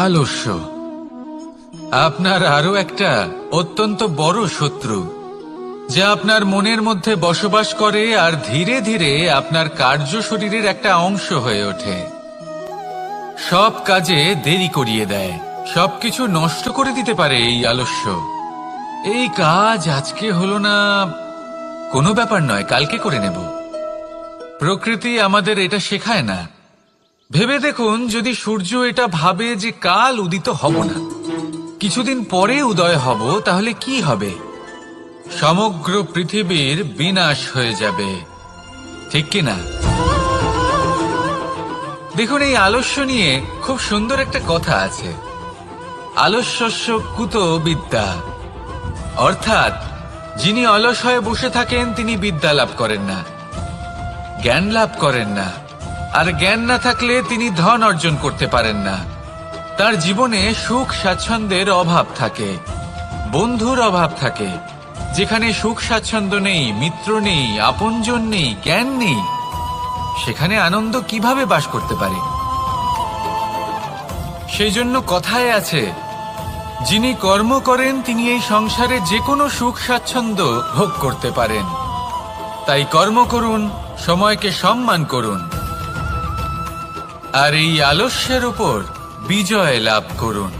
আলস্য আপনার আরো একটা অত্যন্ত বড় শত্রু, যা আপনার মনের মধ্যে বসবাস করে আর ধীরে ধীরে আপনার কার্য শরীরের একটা অংশ হয়ে ওঠে। সব কাজে দেরি করিয়ে দেয়, সবকিছু নষ্ট করে দিতে পারে এই আলস্য। এই কাজ আজকে হলো না, কোনো ব্যাপার নয়, কালকে করে নেব। প্রকৃতি আমাদের এটা শেখায় না। ভেবে দেখুন, যদি সূর্য এটা ভাবে যে কাল উদিত হব না, কিছুদিন পরে উদয় হব, তাহলে কি হবে? সমগ্র পৃথিবীর বিনাশ হয়ে যাবে, ঠিক কিনা? দেখুন, এই আলস্য নিয়ে খুব সুন্দর একটা কথা আছে, আলস্যস্য কুতো বিদ্যা। অর্থাৎ যিনি অলস হয়ে বসে থাকেন তিনি বিদ্যা লাভ করেন না, জ্ঞান লাভ করেন না, আর জ্ঞান না থাকলে তিনি ধন অর্জন করতে পারেন না। তার জীবনে সুখ স্বাচ্ছন্দ্যের অভাব থাকে, বন্ধুর অভাব থাকে। যেখানে সুখ স্বাচ্ছন্দ্য নেই, মিত্র নেই, আপনজন নেই, জ্ঞান নেই, সেখানে আনন্দ কিভাবে বাস করতে পারে? সেই জন্য কথায় আছে, যিনি কর্ম করেন তিনি এই সংসারে যে কোনো সুখ স্বাচ্ছন্দ্য ভোগ করতে পারেন। তাই কর্ম করুন, সময়কে সম্মান করুন, আর এই আলস্যের উপর বিজয় লাভ করুন।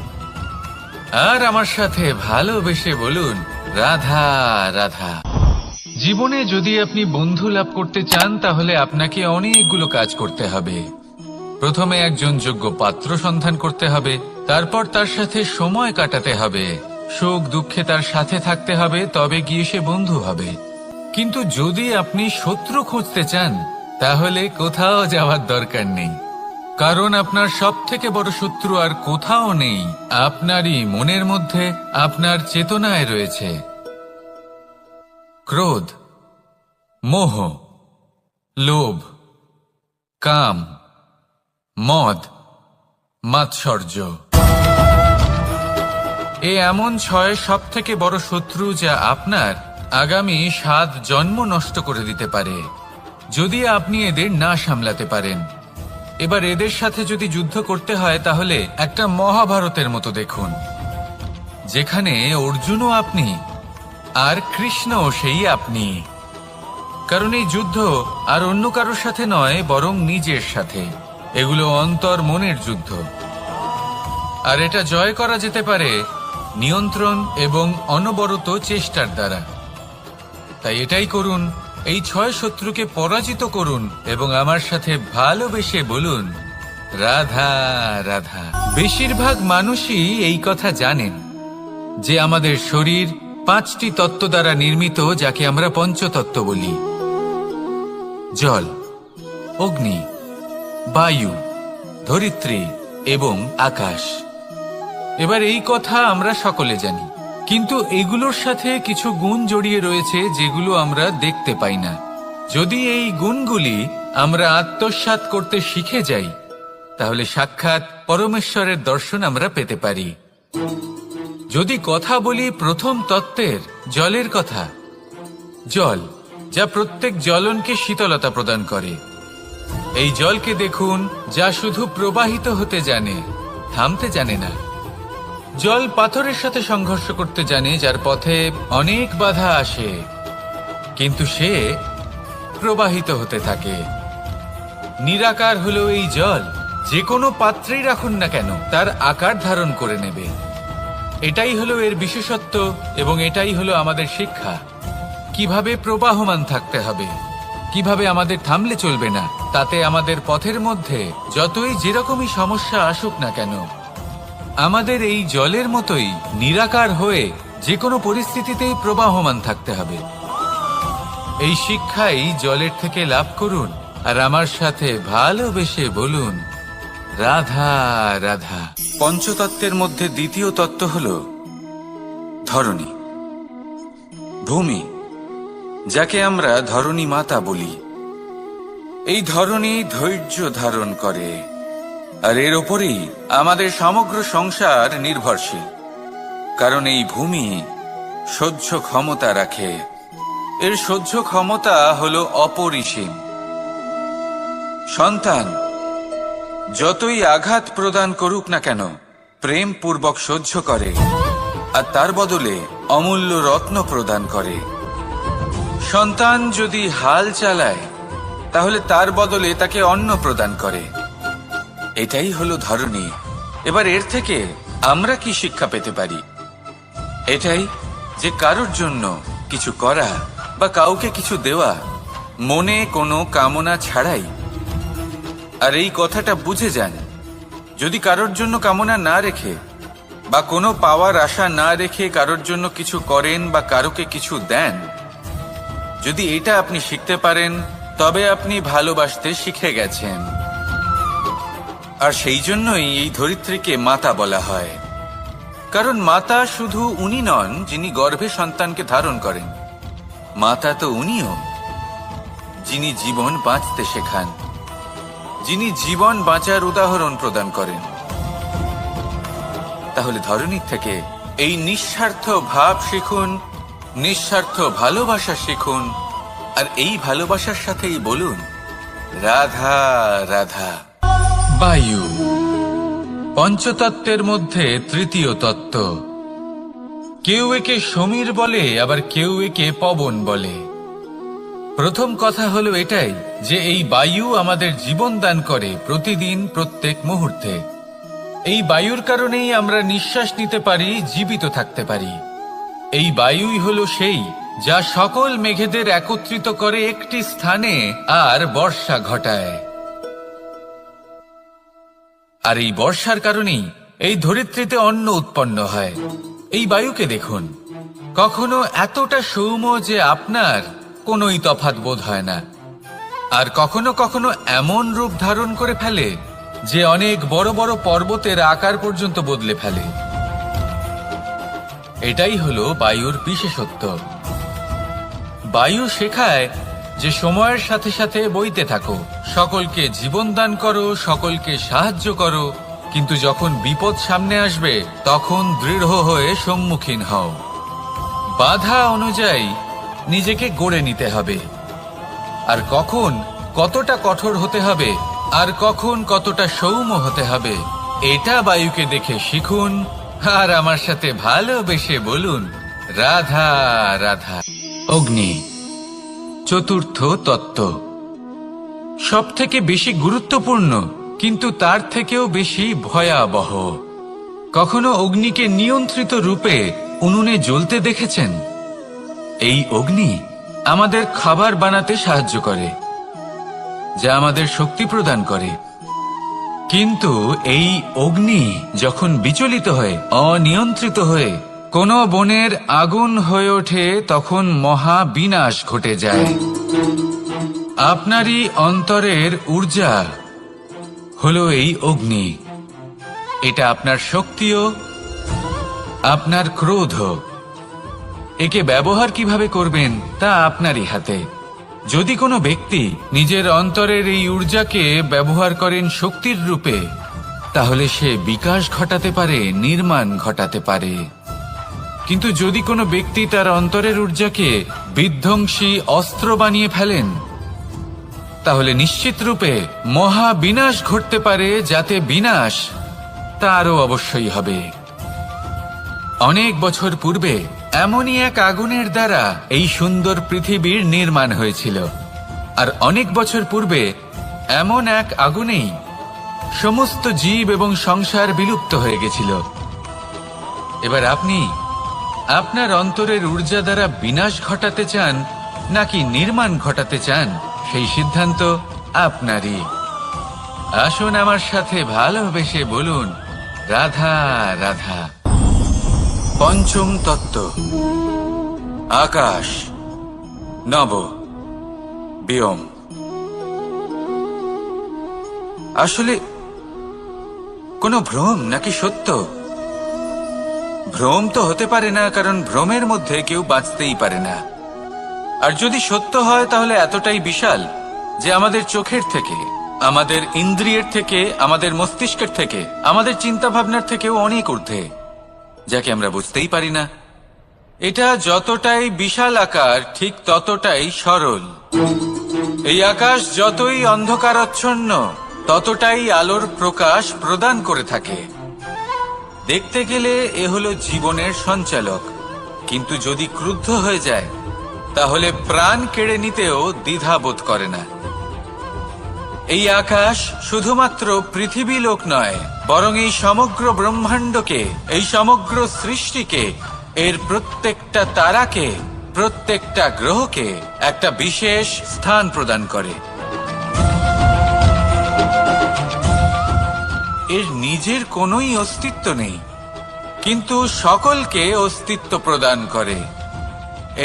আর আমার সাথে ভালোবেসে বলুন, রাধা রাধা। জীবনে যদি আপনি বন্ধু লাভ করতে চান, তাহলে আপনাকে অনেকগুলো কাজ করতে হবে। প্রথমে একজন যোগ্য পাত্র সন্ধান করতে হবে, তারপর তার সাথে সময় কাটাতে হবে, সুখ দুঃখে তার সাথে থাকতে হবে, তবে গিয়ে সে বন্ধু হবে। কিন্তু যদি আপনি শত্রু খুঁজতে চান, তাহলে কোথাও যাওয়ার দরকার নেই, কারণ আপনার সব থেকে বড় শত্রু আর কোথাও নেই, আপনারই মনের মধ্যে, আপনার চেতনায় রয়েছে। ক্রোধ, মোহ, লোভ, কাম, মদ, মাৎসর্য। এ এমন 6 সব থেকে বড় শত্রু, যা আপনার আগামী 7 জন্ম নষ্ট করে দিতে পারে, যদি আপনি এদের না সামলাতে পারেন। এবার এদের সাথে যদি যুদ্ধ করতে হয়, তাহলে একটা মহাভারতের মতো দেখুন, যেখানে অর্জুনও আপনি আর কৃষ্ণও সেই আপনি। কারণ এই যুদ্ধ আর অন্য কারোর সাথে নয়, বরং নিজের সাথে। এগুলো অন্তর মনের যুদ্ধ, আর এটা জয় করা যেতে পারে নিয়ন্ত্রণ এবং অনবরত চেষ্টার দ্বারা। তাই এটাই করুন, এই 6 শত্রুকে পরাজিত করুন এবং আমার সাথে ভালোবেসে বলুন, রাধা রাধা। বেশিরভাগ মানুষই এই কথা জানেন যে আমাদের শরীর 5টি তত্ত্ব দ্বারা নির্মিত, যাকে আমরা পঞ্চতত্ত্ব বলি: জল, অগ্নি, বায়ু, ধরিত্রী এবং আকাশ। এবার এই কথা আমরা সকলে জানি, কিন্তু এগুলোর সাথে কিছু গুণ জড়িয়ে রয়েছে যেগুলো আমরা দেখতে পাই না। যদি এই গুণগুলি আমরা আত্মসাৎ করতে শিখে যাই, তাহলে সাক্ষাৎ পরমেশ্বরের দর্শন আমরা পেতে পারি। যদি কথা বলি প্রথম তত্ত্বের, জলের কথা, জল যা প্রত্যেক জ্বলনকে শীতলতা প্রদান করে। এই জলকে দেখুন, যা শুধু প্রবাহিত হতে জানে, থামতে জানে না। জল পাথরের সাথে সংঘর্ষ করতে জানে, যার পথে অনেক বাধা আসে, কিন্তু সে প্রবাহিত হতে থাকে। নিরাকার হলো এই জল, যে কোনো পাত্রেই রাখুন না কেন, তার আকার ধারণ করে নেবে। এটাই হলো এর বিশেষত্ব, এবং এটাই হলো আমাদের শিক্ষা। কিভাবে প্রবাহমান থাকতে হবে, কিভাবে আমাদের থামলে চলবে না, তাতে আমাদের পথের মধ্যে যতই যেরকমই সমস্যা আসুক না কেন, আমাদের এই জলের মতোই নিরাকার হয়ে যে কোনো পরিস্থিতিতেই প্রবাহমান থাকতে হবে। এই শিক্ষাই জলের থেকে লাভ করুন, আর আমার সাথে ভালোবেসে বলুন, রাধা রাধা। পঞ্চতত্ত্বের মধ্যে দ্বিতীয় তত্ত্ব হল ধরণী, ভূমি, যাকে আমরা ধরণী মাতা বলি। এই ধরণী ধৈর্য ধারণ করে, আর এর ওপরেই আমাদের সমগ্র সংসার নির্ভরশীল। কারণ এই ভূমি সহ্য ক্ষমতা রাখে, এর সহ্য ক্ষমতা হলো অপরিসীম। সন্তান যতই আঘাত প্রদান করুক না কেন, প্রেম পূর্বক সহ্য করে আর তার বদলে অমূল্য রত্ন প্রদান করে। সন্তান যদি হাল চালায় তাহলে তার বদলে তাকে অন্ন প্রদান করে। এটাই হলো ধরনী। এবার এর থেকে আমরা কি শিক্ষা পেতে পারি? এটাই যে কারোর জন্য কিছু করা বা কাউকে কিছু দেওয়া মনে কোনো কামনা ছাড়াই। আর এই কথাটা বুঝে যান, যদি কারোর জন্য কামনা না রেখে বা কোনো পাওয়ার আশা না রেখে কারোর জন্য কিছু করেন বা কারোকে কিছু দেন, যদি এটা আপনি শিখতে পারেন তবে আপনি ভালোবাসতে শিখে গেছেন। আর সেই জন্যই এই ধরিত্রীকে মাতা বলা হয়, কারণ মাতা শুধু উনি নন যিনি গর্ভে সন্তানকে ধারণ করেন, মাতা তো উনিও যিনি জীবন বাঁচতে শেখান, যিনি জীবন বাঁচার উদাহরণ প্রদান করেন। তাহলে ধরনীর থেকে এই নিঃস্বার্থ ভাব শিখুন, নিঃস্বার্থ ভালোবাসা শিখুন, আর এই ভালোবাসার সাথেই বলুন রাধা রাধা। বায়ু পঞ্চতত্ত্বের মধ্যে তৃতীয় তত্ত্ব। কেউ একে সমীর বলে, আবার কেউ একে পবন বলে। প্রথম কথা হলো এটাই যে এই বায়ু আমাদের জীবন দান করে প্রতিদিন, প্রত্যেক মুহূর্তে। এই বায়ুর কারণেই আমরা নিঃশ্বাস নিতে পারি, জীবিত থাকতে পারি। এই বায়ুই হলো সেই যা সকল মেঘেদের একত্রিত করে একটি স্থানে আর বর্ষা ঘটায়। আর এই বর্ষার কারণেই এই ধরিত্রীতে অন্ন উৎপন্ন হয়। এই বায়ুকে দেখুন, কখনো এতটা সৌম্য যে আপনার কোনোই তফাৎ বোধ হয় না, আর কখনো কখনো এমন রূপ ধারণ করে ফেলে যে অনেক বড় বড় পর্বতের আকার পর্যন্ত বদলে ফেলে। এটাই হলো বায়ুর বিশেষত্ব। বায়ু শেখায় যে সময়ের সাথে সাথে বইতে থাকো, সকলকে জীবন দান করো, সকলকে সাহায্য করো, কিন্তু যখন বিপদ সামনে আসবে তখন দৃঢ় হয়ে সম্মুখীন হও। বাধা অনুযায়ী নিজেকে গড়ে নিতে হবে, আর কখন কতটা কঠোর হতে হবে আর কখন কতটা সৌম্য হতে হবে এটা বায়ুকে দেখে শিখুন, আর আমার সাথে ভালোবেসে বলুন রাধা রাধা। অগ্নি চতুর্থ তত্ত্ব, সব থেকে বেশি গুরুত্বপূর্ণ কিন্তু তার থেকেও বেশি ভয়াবহ। কখনো অগ্নিকে নিয়ন্ত্রিত রূপে উনুনে জ্বলতে দেখেছেন? এই অগ্নি আমাদের খাবার বানাতে সাহায্য করে, যা আমাদের শক্তি প্রদান করে। কিন্তু এই অগ্নি যখন বিচলিত হয়ে, অনিয়ন্ত্রিত হয়ে কোনো বনের আগুন হয়ে ওঠে, তখন মহা বিনাশ ঘটে যায়। আপনারই অন্তরের ঊর্জা হলো এই অগ্নি। এটা আপনার শক্তিও, আপনার ক্রোধ। একে ব্যবহার কিভাবে করবেন তা আপনারই হাতে। যদি কোনো ব্যক্তি নিজের অন্তরের এই ঊর্জাকে ব্যবহার করেন শক্তির রূপে, তাহলে সে বিকাশ ঘটাতে পারে, নির্মাণ ঘটাতে পারে। কিন্তু যদি কোনো ব্যক্তি তার অন্তরের ঊর্জাকে বিধ্বংসী অস্ত্র বানিয়ে ফেলেন, তাহলে নিশ্চিত রূপে মহা বিনাশ ঘটতে পারে, যাতে বিনাশ তারও অবশ্যই হবে। অনেক বছর পূর্বে এমনই এক আগুনের দ্বারা এই সুন্দর পৃথিবীর নির্মাণ হয়েছিল, আর অনেক বছর পূর্বে এমন এক আগুনেই সমস্ত জীব এবং সংসার বিলুপ্ত হয়ে গেছিল। এবার আপনি আপনার অন্তরের ঊর্জা দ্বারা বিনাশ ঘটাতে চান নাকি নির্মাণ ঘটাতে চান, সেই সিদ্ধান্ত আপনারই। আসুন আমার সাথে ভালোবেসে বলুন রাধা রাধা। পঞ্চম তত্ত্ব, আকাশ নব ব্যোম। আসলে কোনো ভ্রম নাকি সত্য? ভ্রম তো হতে পারে না, কারণ ভ্রমের মধ্যে কেউ বাঁচতেই পারে না। আর যদি সত্য হয় তাহলে এতটাই বিশাল যে আমাদের চোখের থেকে, আমাদের ইন্দ্রিয়ের থেকে, আমাদের মস্তিষ্কের থেকে, আমাদের চিন্তা ভাবনার থেকেও অনেক ঊর্ধ্বে, যাকে আমরা বুঝতেই পারি না। এটা যতটাই বিশাল আকার ঠিক ততটাই সরল। এই আকাশ যতই অন্ধকারাচ্ছন্ন ততটাই আলোর প্রকাশ প্রদান করে থাকে। দেখতে গেলে এ হলো জীবনের সঞ্চালক, কিন্তু যদি ক্রুদ্ধ হয়ে যায় তাহলে প্রাণ কেড়ে নিতেও দ্বিধা বোধ করে না। এই আকাশ শুধুমাত্র পৃথিবী লোক নয়, বরং এই সমগ্র ব্রহ্মাণ্ডকে, এই সমগ্র সৃষ্টিকে, এর প্রত্যেকটা তারাকে, প্রত্যেকটা গ্রহকে একটা বিশেষ স্থান প্রদান করে। এর নিজের কোনোই অস্তিত্ব নেই, কিন্তু সকলকে অস্তিত্ব প্রদান করে।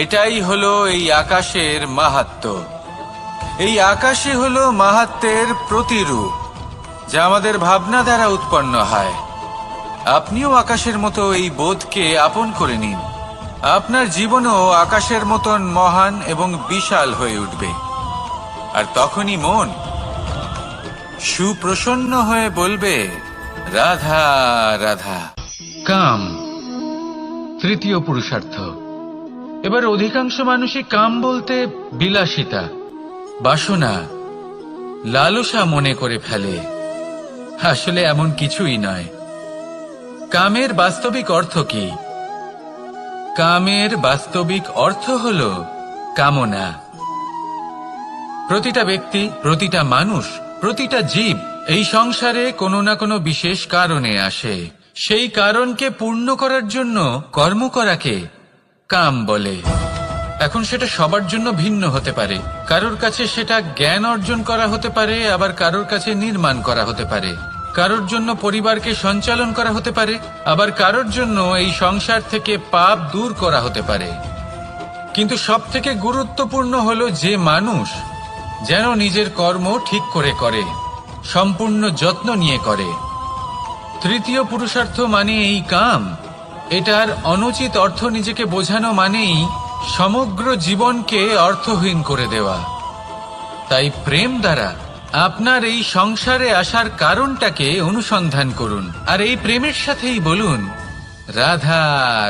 এটাই হলো এই আকাশের মাহাত্ম্য। এই আকাশই হলো মাহাত্ম্যের প্রতিরূপ, যা আমাদের ভাবনা দ্বারা উৎপন্ন হয়। আপনিও আকাশের মতো এই বোধকে আপন করে নিন। আপনার জীবনও আকাশের মতন মহান এবং বিশাল হয়ে উঠবে। আর তখনই মন সুপ্রসন্ন হয়ে বলবে, রাধা রাধা। কাম, তৃতীয় পুরুষার্থ। এবার অধিকাংশ মানুষই কাম বলতে বিলাসিতা, বাসনা, লালসা মনে করে ফেলে। আসলে এমন কিছুই নয়। কামের বাস্তবিক অর্থ কি? কামের বাস্তবিক অর্থ হল কামনা। প্রতিটা ব্যক্তি, প্রতিটা মানুষ, প্রতিটা জীব এই সংসারে কোনো না কোনো বিশেষ কারণে আসে। সেই কারণকে পূর্ণ করার জন্য কর্ম করাকে কাম বলে। এখন সেটা সবার জন্য ভিন্ন হতে পারে। কারোর কাছে সেটা জ্ঞান অর্জন করা হতে পারে, আবার কারোর কাছে নির্মাণ করা হতে পারে। কারোর জন্য পরিবারকে সঞ্চালন করা হতে পারে, আবার কারোর জন্য এই সংসার থেকে পাপ দূর করা হতে পারে। কিন্তু সবথেকে গুরুত্বপূর্ণ হলো যে মানুষ যেন নিজের কর্ম ঠিক করে করে, সম্পূর্ণ যত্ন নিয়ে করে। তৃতীয় পুরুষার্থ মানে এই কাম। এটার অনুচিত অর্থ নিজেকে বোঝানো মানেই সমগ্র জীবনকে অর্থহীন করে দেওয়া। তাই প্রেম দ্বারা আপনার এই সংসারে আসার কারণটাকে অনুসন্ধান করুন, আর এই প্রেমের সাথেই বলুন, রাধা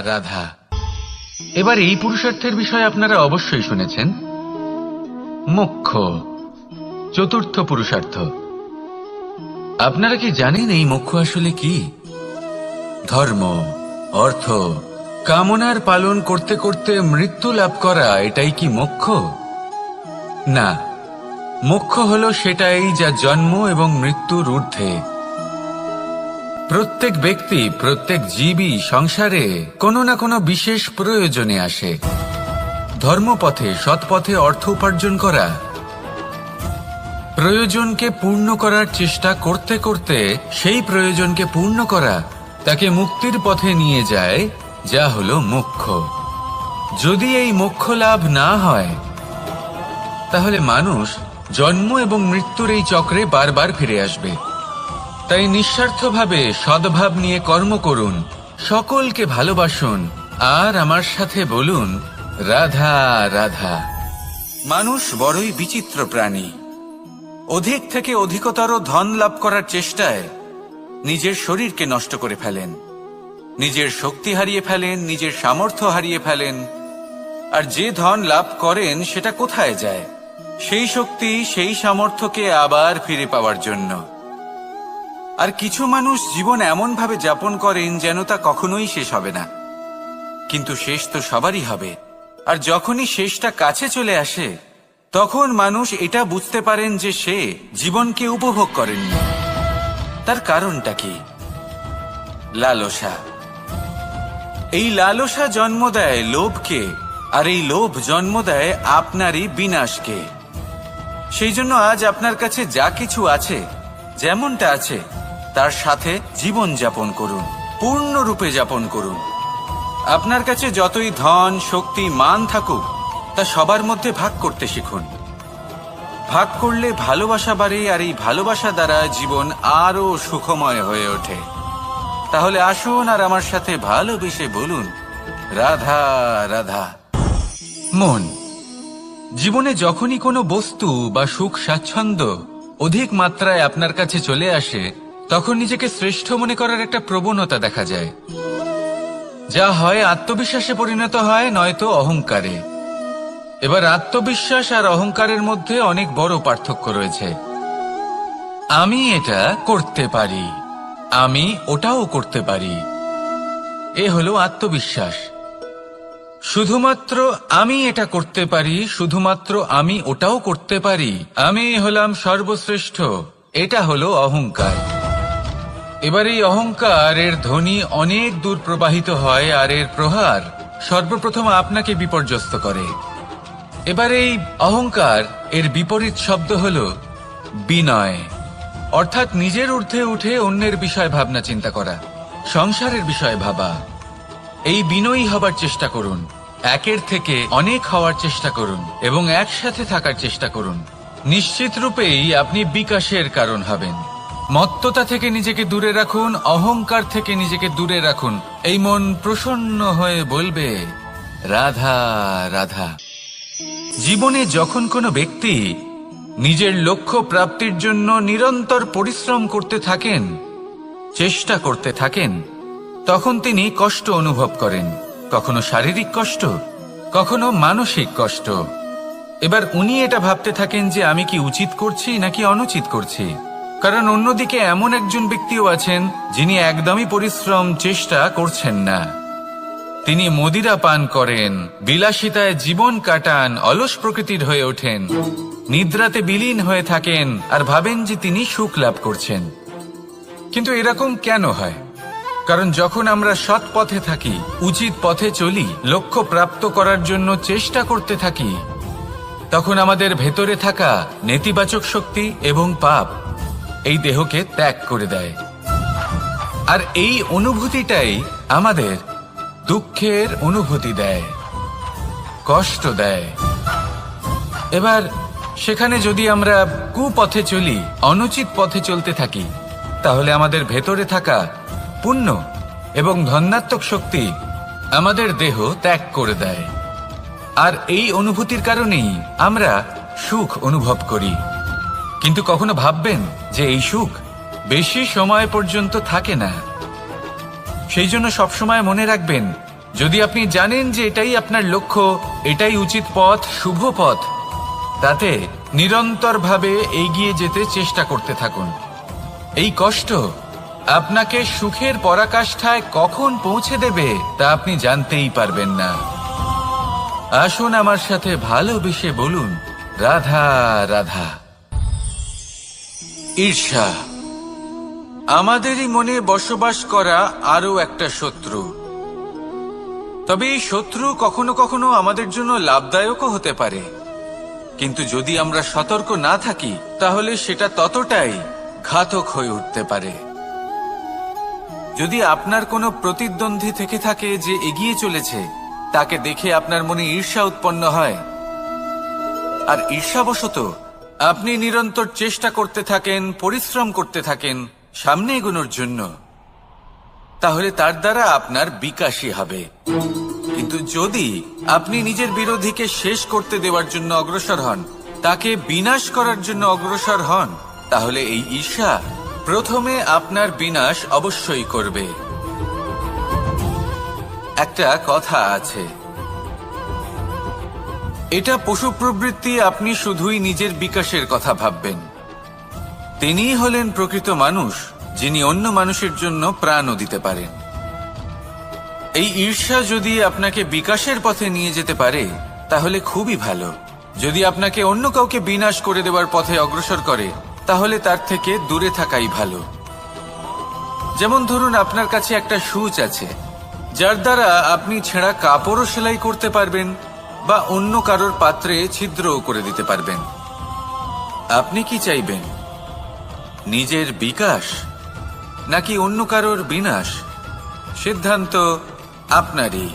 রাধা। এবার এই পুরুষার্থের বিষয়ে আপনারা অবশ্যই শুনেছেন, মোক্ষ, চতুর্থ পুরুষার্থ। আপনারা কি জানেন এই মোক্ষ আসলে কি? ধর্ম, অর্থ, কামনার পালন করতে করতে মৃত্যু লাভ করা, এটাই কি মোক্ষ? না, মোক্ষ হলো সেটাই যা জন্ম এবং মৃত্যুর ঊর্ধ্বে। প্রত্যেক ব্যক্তি, প্রত্যেক জীবই সংসারে কোনো না কোনো বিশেষ প্রয়োজনে আসে। ধর্মপথে, সৎপথে অর্থ উপার্জন করা, প্রয়োজনকে পূর্ণ করার চেষ্টা করতে করতে সেই প্রয়োজনকে পূর্ণ করা তাকে মুক্তির পথে নিয়ে যায়, যা হলো মোক্ষ। যদি এই মোক্ষ লাভ না হয় তাহলে মানুষ জন্ম এবং মৃত্যুর এই চক্রে বারবার ফিরে আসবে। তাই নিঃস্বার্থভাবে সদ্ভাব নিয়ে কর্ম করুন, সকলকে ভালোবাসুন, আর আমার সাথে বলুন, রাধা রাধা। মানুষ বড়ই বিচিত্র প্রাণী। অধিক থেকে অধিকতর ধন লাভ করার চেষ্টায় নিজের শরীরকে নষ্ট করে ফেলেন, নিজের শক্তি হারিয়ে ফেলেন, নিজের সামর্থ্য হারিয়ে ফেলেন। আর যে ধন লাভ করেন সেটা কোথায় যায়? সেই শক্তি, সেই সামর্থ্যকে আবার ফিরে পাওয়ার জন্য। আর কিছু মানুষ জীবন এমন ভাবে যাপন করেন যেন তা কখনোই শেষ হবে না, কিন্তু শেষ তো সবারই হবে। আর যখনই শেষটা কাছে চলে আসে তখন মানুষ এটা বুঝতে পারেন যে সে জীবনকে উপভোগ করেননি। তার কারণটা কি? লালসা। এই লালসা জন্ম দেয় লোভকে, আর এই লোভ জন্ম দেয় আপনারই বিনাশকে। সেই জন্য আজ আপনার কাছে যা কিছু আছে, যেমনটা আছে, তার সাথে জীবন যাপন করুন, পূর্ণরূপে যাপন করুন। আপনার কাছে যতই ধন, শক্তি, মান থাকুক, তা সবার মধ্যে ভাগ করতে শিখুন। ভাগ করলে ভালোবাসা বাড়ে, আর এই ভালোবাসা দ্বারা জীবন আরো সুখময় হয়ে ওঠে। তাহলে আসুন আর আমার সাথে ভালোবেসে বলুন, রাধা রাধা। মন, জীবনে যখনই কোনো বস্তু বা সুখ স্বাচ্ছন্দ্য অধিক মাত্রায় আপনার কাছে চলে আসে, তখন নিজেকে শ্রেষ্ঠ মনে করার একটা প্রবণতা দেখা যায়, যা হয় আত্মবিশ্বাসে পরিণত হয়, নয়তো অহংকারে। এবার আত্মবিশ্বাস আর অহংকারের মধ্যে অনেক বড় পার্থক্য রয়েছে। আমি এটা করতে পারি, আমি ওটাও করতে পারি, এ হলো আত্মবিশ্বাস। শুধুমাত্র আমি এটা করতে পারি, শুধুমাত্র আমি ওটাও করতে পারি, আমি হলাম সর্বশ্রেষ্ঠ, এটা হলো অহংকার। এবার এই অহংকার এর ধ্বনি অনেক দূর প্রবাহিত হয়, আর এর প্রহার সর্বপ্রথম আপনাকে বিপর্যস্ত করে। এবার এই অহংকার এর বিপরীত শব্দ হলো বিনয়, অর্থাৎ নিজের ঊর্ধ্বে উঠে অন্যের বিষয় ভাবনা চিন্তা করা, সংসারের বিষয়ে ভাবা। এই বিনয়ী হবার চেষ্টা করুন, একের থেকে অনেক হওয়ার চেষ্টা করুন এবং একসাথে থাকার চেষ্টা করুন। নিশ্চিত রূপেই আপনি বিকাশের কারণ হবেন। মত্ততা থেকে নিজেকে দূরে রাখুন, অহংকার থেকে নিজেকে দূরে রাখুন। এই মন প্রসন্ন হয়ে বলবে রাধা রাধা। জীবনে যখন কোনো ব্যক্তি নিজের লক্ষ্য প্রাপ্তির জন্য নিরন্তর পরিশ্রম করতে থাকেন, চেষ্টা করতে থাকেন, তখন তিনি কষ্ট অনুভব করেন, কখনো শারীরিক কষ্ট, কখনো মানসিক কষ্ট। এবার উনি এটা ভাবতে থাকেন যে আমি কি উচিত করছি নাকি অনুচিত করছি। কারণ অন্যদিকে এমন একজন ব্যক্তিও আছেন যিনি একদমই পরিশ্রম চেষ্টা করছেন না। তিনি মদিরা পান করেন, বিলাসিতায় জীবন কাটান, অলস প্রকৃতির হয়ে ওঠেন, নিদ্রাতে বিলীন হয়ে থাকেন আর ভাবেন যে তিনি সুখ লাভ করছেন। কিন্তু এরকম কেন হয়? কারণ যখন আমরা সৎ পথে থাকি, উচিত পথে চলি, লক্ষ্য প্রাপ্ত করার জন্য চেষ্টা করতে থাকি, তখন আমাদের ভেতরে থাকা নেতিবাচক শক্তি এবং পাপ এই দেহকে ত্যাগ করে দেয়। আর এই অনুভূতিটাই আমাদের দুঃখের অনুভূতি দেয়, কষ্ট দেয়। এবার সেখানে যদি আমরা কুপথে চলি, অনুচিত পথে চলতে থাকি, তাহলে আমাদের ভেতরে থাকা পুণ্য এবং ধনাত্মক শক্তি আমাদের দেহ ত্যাগ করে দেয়। আর এই অনুভূতির কারণেই আমরা সুখ অনুভব করি। কিন্তু কখনো ভাববেন যে এই সুখ বেশি সময় পর্যন্ত থাকে না। সেই জন্য সবসময় মনে রাখবেন, যদি আপনি জানেন যে এটাই আপনার লক্ষ্য, এটাই উচিত পথ, শুভ পথ, তাতে নিরন্তরভাবে এগিয়ে যেতে চেষ্টা করতে থাকুন। এই কষ্ট আপনাকে সুখের পরাকাষ্ঠায় কখন পৌঁছে দেবে তা আপনি জানতেই পারবেন না। আসুন আমার সাথে ভালোবেসে বলুন রাধা রাধা। ঈর্ষা আমাদেরই মনে বসবাস করা আরো একটা শত্রু। তবে এই শত্রু কখনো কখনো আমাদের জন্য লাভদায়কও হতে পারে, কিন্তু যদি আমরা সতর্ক না থাকি তাহলে সেটা ততটাই ঘাতক হয়ে উঠতে পারে। যদি আপনার কোনো প্রতিদ্বন্দ্বী থেকে থাকে যে এগিয়ে চলেছে, তাকে দেখে আপনার মনে ঈর্ষা উৎপন্ন হয়, আর ঈর্ষাবশত আপনি নিরন্তর চেষ্টা করতে থাকেন, পরিশ্রম করতে থাকেন সামনে এগোনোর জন্য, তাহলে তার দ্বারা আপনার বিকাশই হবে। কিন্তু যদি আপনি নিজের বিরোধীকে শেষ করতে দেওয়ার জন্য অগ্রসর হন, তাকে বিনাশ করার জন্য অগ্রসর হন, তাহলে এই ঈর্ষা প্রথমে আপনার বিনাশ অবশ্যই করবে। একটা কথা আছে, এটা পশু প্রবৃত্তি, আপনি শুধুই নিজের বিকাশের কথা ভাববেন। তিনিই হলেন প্রকৃত মানুষ, যিনি অন্য মানুষের জন্য প্রাণও দিতে পারেন। এই ঈর্ষা যদি আপনাকে বিকাশের পথে নিয়ে যেতে পারে তাহলে খুবই ভালো। যদি আপনাকে অন্য কাউকে বিনাশ করে দেওয়ার পথে অগ্রসর করে, তাহলে তার থেকে দূরে থাকাই ভালো। যেমন ধরুন, আপনার কাছে একটা সূচ আছে, যার দ্বারা আপনি ছেঁড়া কাপড়ও সেলাই করতে পারবেন বা অন্য কারোর পাত্রে ছিদ্রও করে দিতে পারবেন। আপনি কি চাইবেন, নিজের বিকাশ নাকি অন্য কারোর বিনাশ? সিদ্ধান্ত আপনারই।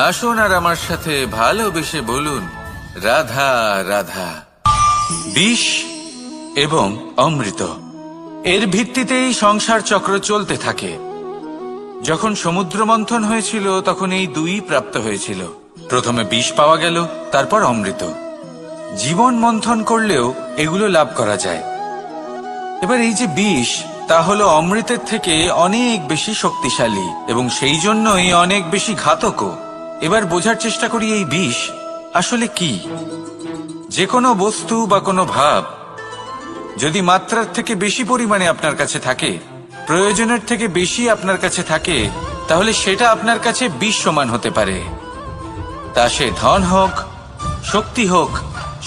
আসুন আর আমার সাথে ভালোবেসে বলুন রাধা রাধা। বিষ এবং অমৃত, এর ভিত্তিতেই সংসার চক্র চলতে থাকে। যখন সমুদ্র মন্থন হয়েছিল তখন এই দুই প্রাপ্ত হয়েছিল। প্রথমে বিষ পাওয়া গেল, তারপর অমৃত। জীবন মন্থন করলেও এগুলো লাভ করা যায়। এবার এই যে বিষ, তা হলো অমৃতের থেকে অনেক বেশি শক্তিশালী এবং সেই জন্যই অনেক বেশি ঘাতকও। এবার বোঝার চেষ্টা করি এই বিষ আসলে কি। যে কোনো বস্তু বা কোনো ভাব যদি মাত্রার থেকে বেশি পরিমাণে আপনার কাছে থাকে, প্রয়োজনের থেকে বেশি আপনার কাছে থাকে, তাহলে সেটা আপনার কাছে বিষ সমান হতে পারে। তা সে ধন হোক, শক্তি হোক,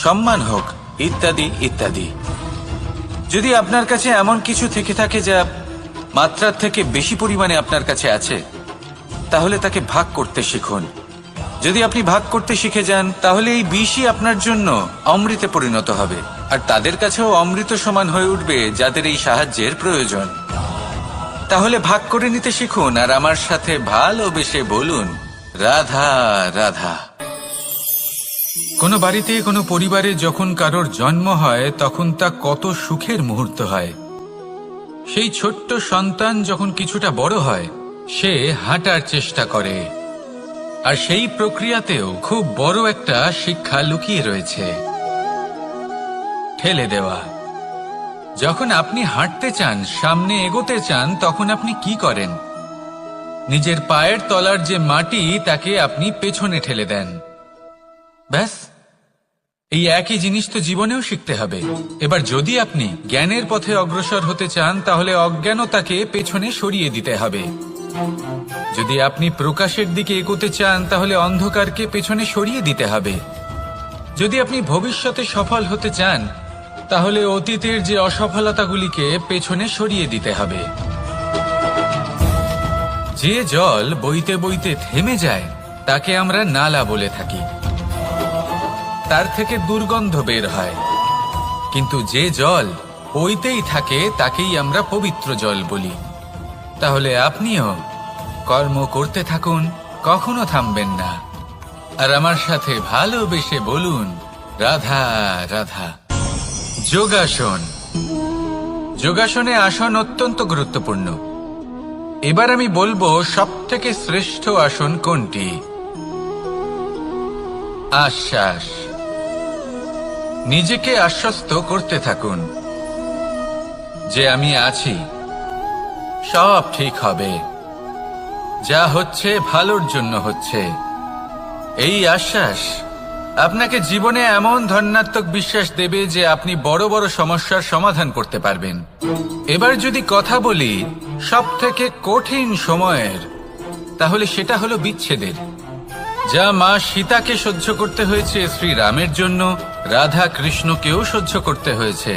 সম্মান হোক, ইত্যাদি ইত্যাদি। যদি আপনার কাছে এমন কিছু থেকে থাকে যা মাত্রার থেকে বেশি পরিমাণে আপনার কাছে আছে, তাহলে তাকে ভাগ করতে শিখুন। যদি আপনি ভাগ করতে শিখে যান, তাহলে এই বিষই আপনার জন্য অমৃতে পরিণত হবে, আর তাদের কাছেও অমৃত সমান হয়ে উঠবে যাদের এই সাহায্যের প্রয়োজন। তাহলে ভাগ করে নিতে শিখুন আর আমার সাথে ভালোবেসে বলুন, রাধা রাধা। কোনো বাড়িতে, কোনো পরিবারে যখন কারোর জন্ম হয়, তখন তা কত সুখের মুহূর্ত হয়। সেই ছোট্ট সন্তান যখন কিছুটা বড় হয়, সে হাঁটার চেষ্টা করে, আর সেই প্রক্রিয়াতেও খুব বড় একটা শিক্ষা লুকিয়ে রয়েছে, ঠেলে দেওয়া। যখন আপনি হাঁটতে চান, সামনে এগোতে চান, তখন আপনি কি করেন? নিজের পায়ের তলার যে মাটি, তাকে আপনি পেছনে ঠেলে দেন। ব্যাস, এই একই জিনিস তো জীবনেও শিখতে হবে। এবার যদি আপনি জ্ঞানের পথে অগ্রসর হতে চান, তাহলে অজ্ঞানতাকে পেছনে সরিয়ে দিতে হবে। যদি আপনি প্রকাশের দিকে এগোতে চান, তাহলে অন্ধকারকে পেছনে সরিয়ে দিতে হবে। যদি আপনি ভবিষ্যতে সফল হতে চান, তাহলে অতীতের যে অসফলতাগুলিকে পেছনে সরিয়ে দিতে হবে। যে জল বইতে বইতে থেমে যায়, তাকে আমরা নালা বলে থাকি। তার থেকে দুর্গন্ধ বের হয়, কিন্তু যে জল বইতেই থাকে তাকেই আমরা পবিত্র জল বলি। তাহলে আপনিও কর্ম করতে থাকুন, কখনো থামবেন না, আর আমার সাথে ভালোবেসে বলুন, রাধা রাধা। যোগাসন। যোগাসনে আসন অত্যন্ত গুরুত্বপূর্ণ। এবার আমি বলবো সবথেকে শ্রেষ্ঠ আসন কোনটি। আশ্বাস। নিজেকে আশ্বস্ত করতে থাকুন যে আমি আছি, সব ঠিক হবে, যা হচ্ছে ভালোর জন্য হচ্ছে। এই আশ্বাস আপনাকে জীবনে এমন ধনাত্মক বিশ্বাস দেবে যে আপনি বড় বড় সমস্যার সমাধান করতে পারবেন। এবার যদি কথা বলি সবথেকে কঠিন সময়ের, তাহলে সেটা হলো বিচ্ছেদের। যা মা সীতাকে সহ্য করতে হয়েছে শ্রীরামের জন্য, রাধা কৃষ্ণকেও সহ্য করতে হয়েছে।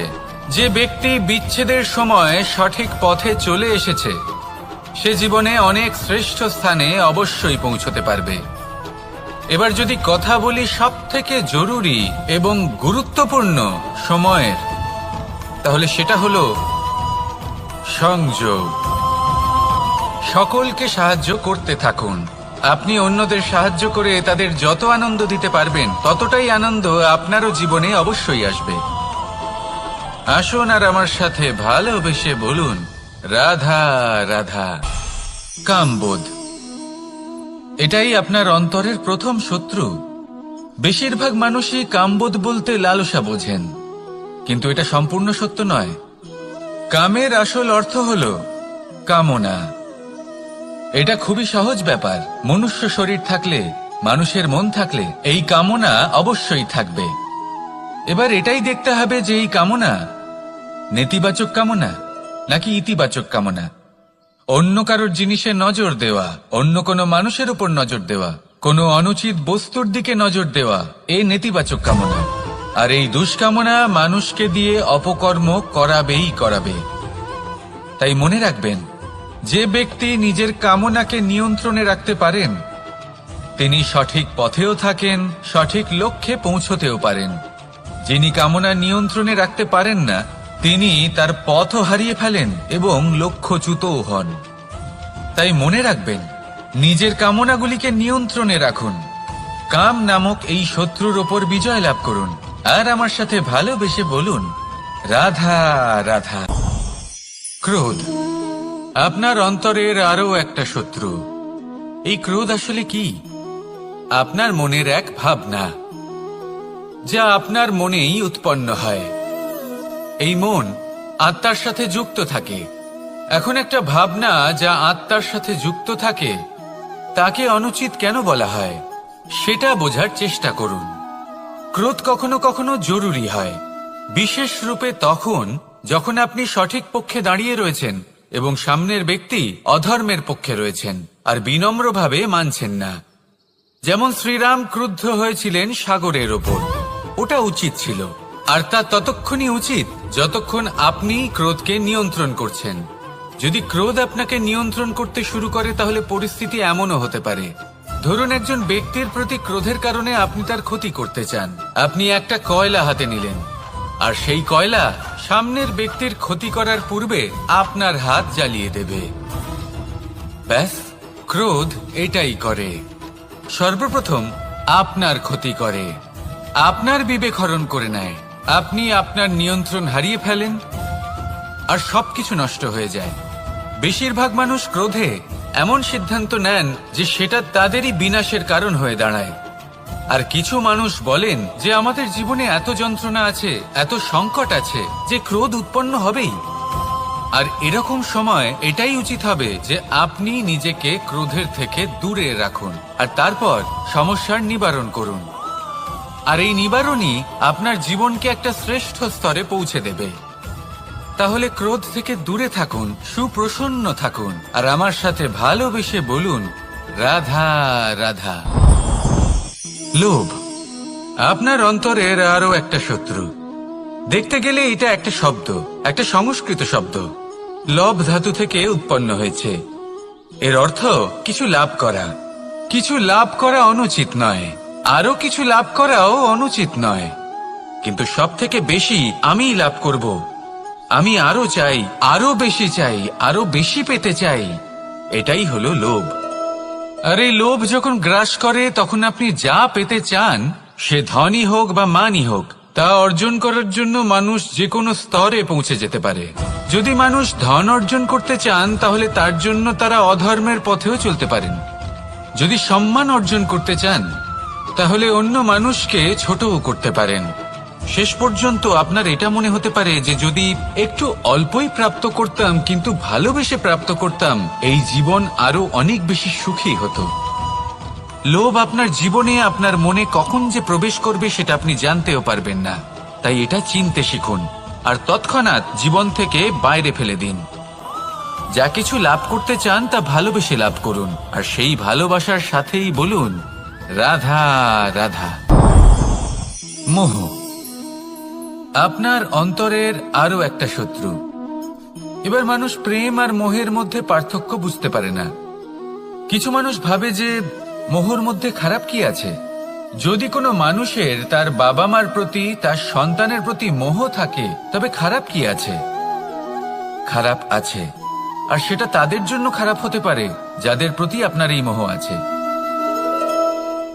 যে ব্যক্তি বিচ্ছেদের সময় সঠিক পথে চলে এসেছে, সে জীবনে অনেক শ্রেষ্ঠ স্থানে অবশ্যই পৌঁছতে পারবে। এবার যদি কথা বলি সবথেকে জরুরি এবং গুরুত্বপূর্ণ সময়ের, তাহলে সেটা হলো সংযোগ। সকলকে সাহায্য করতে থাকুন। আপনি অন্যদের সাহায্য করে তাদের যত আনন্দ দিতে পারবেন, ততটাই আনন্দ আপনারও জীবনে অবশ্যই আসবে। আসুন আর আমার সাথে ভালোবেসে বলুন, রাধা রাধা। কামবোধ। এটাই আপনার অন্তরের প্রথম শত্রু। বেশিরভাগ মানুষই কামবোধ বলতে লালসা বোঝেন, কিন্তু এটা সম্পূর্ণ সত্য নয়। কামের আসল অর্থ হলো কামনা। এটা খুবই সহজ ব্যাপার। মনুষ্য শরীর থাকলে, মানুষের মন থাকলে, এই কামনা অবশ্যই থাকবে। এবার এটাই দেখতে হবে যে এই কামনা নেতিবাচক কামনা নাকি ইতিবাচক কামনা। অন্য কারোর জিনিসে নজর দেওয়া, অন্য কোনো মানুষের উপর নজর দেওয়া, কোনো অনুচিত বস্তুর দিকে নজর দেওয়া, এ নেতিবাচক কামনা। আর এই দুষ্কামনা মানুষকে দিয়ে অপকর্ম করাবেই করাবে। তাই মনে রাখবেন, যে ব্যক্তি নিজের কামনাকে নিয়ন্ত্রণে রাখতে পারেন, তিনি সঠিক পথেও থাকেন, সঠিক লক্ষ্যে পৌঁছতেও পারেন। যিনি কামনা নিয়ন্ত্রণে রাখতে পারেন না, তিনি তার পথও হারিয়ে ফেলেন এবং লক্ষ্যচ্যুতও হন। তাই মনে রাখবেন, নিজের কামনাগুলিকে নিয়ন্ত্রণে রাখুন। কাম নামক এই শত্রুর ওপর বিজয় লাভ করুন, আর আমার সাথে ভালোবেসে বলুন, রাধা রাধা। ক্রোধ। আপনার অন্তরের আরো একটা শত্রু। এই ক্রোধ আসলে কি? আপনার মনের এক ভাবনা, যা আপনার মনেই উৎপন্ন হয়। এই মন আত্মার সাথে যুক্ত থাকে। এখন একটা ভাবনা যা আত্মার সাথে যুক্ত থাকে, তাকে অনুচিত কেন বলা হয়, সেটা বোঝার চেষ্টা করুন। ক্রোধ কখনো কখনো জরুরি হয়, বিশেষ রূপে তখন যখন আপনি সঠিক পক্ষে দাঁড়িয়ে রয়েছেন এবং সামনের ব্যক্তি অধর্মের পক্ষে রয়েছেন। আর বিনম্রভাবে মানছেন না। যেমন শ্রীরাম ক্রুদ্ধ হয়েছিলেন সাগরের ওপর, ওটা উচিত ছিল, আর তা ততক্ষণই উচিত যতক্ষণ আপনি ক্রোধকে নিয়ন্ত্রণ করছেন। যদি ক্রোধ আপনাকে নিয়ন্ত্রণ করতে শুরু করে তাহলে পরিস্থিতি এমনও হতে পারে, ধরুন একজন ব্যক্তির প্রতি ক্রোধের কারণে আপনি তার ক্ষতি করতে চান। আপনি একটা কয়লা হাতে নিলেন, আর সেই কয়লা সামনের ব্যক্তির ক্ষতি করার পূর্বে আপনার হাত জ্বালিয়ে দেবে। ব্যাস, ক্রোধ এটাই করে, সর্বপ্রথম আপনার ক্ষতি করে, আপনার বিবেক হরণ করে নেয়, আপনি আপনার নিয়ন্ত্রণ হারিয়ে ফেলেন, আর সবকিছু নষ্ট হয়ে যায়। বেশিরভাগ মানুষ ক্রোধে এমন সিদ্ধান্ত নেন যে সেটা তাদেরই বিনাশের কারণ হয়ে দাঁড়ায়। আর কিছু মানুষ বলেন যে আমাদের জীবনে এত যন্ত্রণা আছে, এত সংকট আছে যে ক্রোধ উৎপন্ন হবেই। আর এরকম সময় এটাই উচিত হবে যে আপনি নিজেকে ক্রোধের থেকে দূরে রাখুন, আর তারপর সমস্যার নিবারণ করুন। আর এই নিবারণই আপনার জীবনকে একটা শ্রেষ্ঠ স্তরে পৌঁছে দেবে। তাহলে ক্রোধ থেকে দূরে থাকুন, সুপ্রসন্ন থাকুন, আর আমার সাথে ভালোবেসে বলুন, রাধা রাধা। লোভ আপনার অন্তরের আরো একটা শত্রু। দেখতে গেলে এটা একটা শব্দ, একটা সংস্কৃত শব্দ, লব ধাতু থেকে উৎপন্ন হয়েছে। এর অর্থ কিছু লাভ করা। কিছু লাভ করা অনুচিত নয়, আরো কিছু লাভ করাও অনুচিত নয়, কিন্তু সব থেকে বেশি আমিই লাভ করব, আমি আরো চাই, আরো বেশি চাই, আরো বেশি পেতে চাই, এটাই হলো লোভ। আর এই লোভ যখন গ্রাস করে তখন আপনি যা পেতে চান, সে ধনই হোক বা মানই হোক, তা অর্জন করার জন্য মানুষ যে কোনো স্তরে পৌঁছে যেতে পারে। যদি মানুষ ধন অর্জন করতে চান তাহলে তার জন্য তারা অধর্মের পথেও চলতে পারেন। যদি সম্মান অর্জন করতে চান তাহলে অন্য মানুষকে ছোটও করতে পারেন। শেষ পর্যন্ত আপনার এটা মনে হতে পারে যে যদি একটু অল্পই প্রাপ্ত করতাম, কিন্তু ভালোবেসে প্রাপ্ত করতাম, এই জীবন আরো অনেক বেশি সুখী হতো। লোভ আপনার জীবনে, আপনার মনে কখন যে প্রবেশ করবে সেটা আপনি জানতেও পারবেন না। তাই এটা চিনতে শিখুন, আর তৎক্ষণাৎ জীবন থেকে বাইরে ফেলে দিন। যা কিছু লাভ করতে চান তা ভালোবেসে লাভ করুন, আর সেই ভালোবাসার সাথেই বলুন, রাধা রাধা। মোহ আপনার অন্তরের আরো একটা শত্রু। এবার মানুষ প্রেম আর মোহের মধ্যে পার্থক্য বুঝতে পারে না। কিছু মানুষ ভাবে যে মোহর মধ্যে খারাপ কি আছে। যদি কোনো মানুষের তার বাবা মার প্রতি, তার সন্তানের প্রতি মোহ থাকে, তবে খারাপ কি আছে? খারাপ আছে, আর সেটা তাদের জন্য খারাপ হতে পারে যাদের প্রতি আপনার এই মোহ আছে।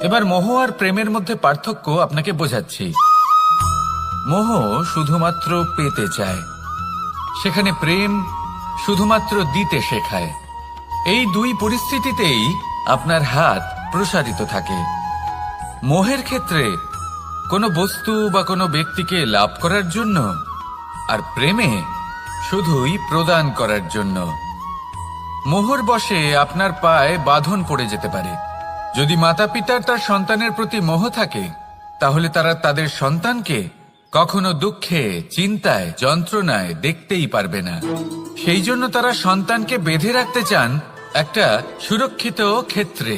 এবার মোহ আর প্রেমের মধ্যে পার্থক্য আপনাকে বোঝাচ্ছি। মোহ শুধুমাত্র পেতে চায়, সেখানে প্রেম শুধুমাত্র দিতে শেখায়। এই দুই পরিস্থিতিতেই আপনার হাত প্রসারিত থাকে। মোহের ক্ষেত্রে কোনো বস্তু বা কোনো ব্যক্তিকে লাভ করার জন্য, আর প্রেমে শুধুই প্রদান করার জন্য। মোহর বশে আপনার পায়ে বাঁধন পড়ে যেতে পারে। যদি মাতা পিতার তার সন্তানের প্রতি মোহ থাকে তাহলে তারা তাদের সন্তানকে কখনো দুঃখে, চিন্তায়, যন্ত্রণায় দেখতেই পারবে না। সেই জন্য তারা সন্তানকে বেঁধে রাখতে চান একটা সুরক্ষিত ক্ষেত্রে,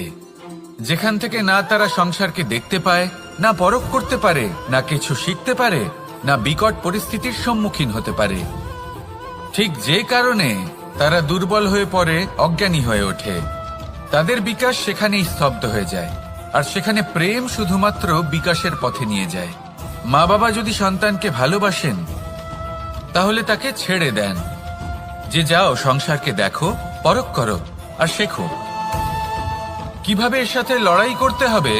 যেখান থেকে না তারা সংসারকে দেখতে পায়, না পরখ করতে পারে, না কিছু শিখতে পারে, না বিকট পরিস্থিতির সম্মুখীন হতে পারে। ঠিক যে কারণে তারা দুর্বল হয়ে পড়ে, অজ্ঞানী হয়ে ওঠে। তাদের বিকাশ সেখানেই স্তব্ধ হয়ে যায়, আর সেখানে প্রেম শুধুমাত্র বিকাশের পথে নিয়ে যায়। মা বাবা যদি সন্তানকে ভালোবাসেন তাহলে তাকে ছেড়ে দেন, যে যাও সংসারকে দেখো, পরখ করো আর শেখো। কিভাবে এর সাথে লড়াই করতে হবে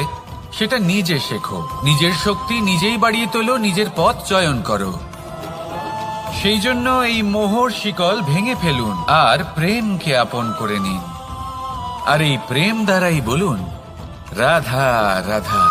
সেটা নিজে শেখো। নিজের শক্তি নিজেই বাড়িয়ে তোলো, নিজের পথ চয়ন করো। সেই জন্য এই মোহর শিকল ভেঙে ফেলুন আর প্রেমকে আপন করে নিন। আর এই প্রেম দ্বারাই বলুন, রাধা রাধা।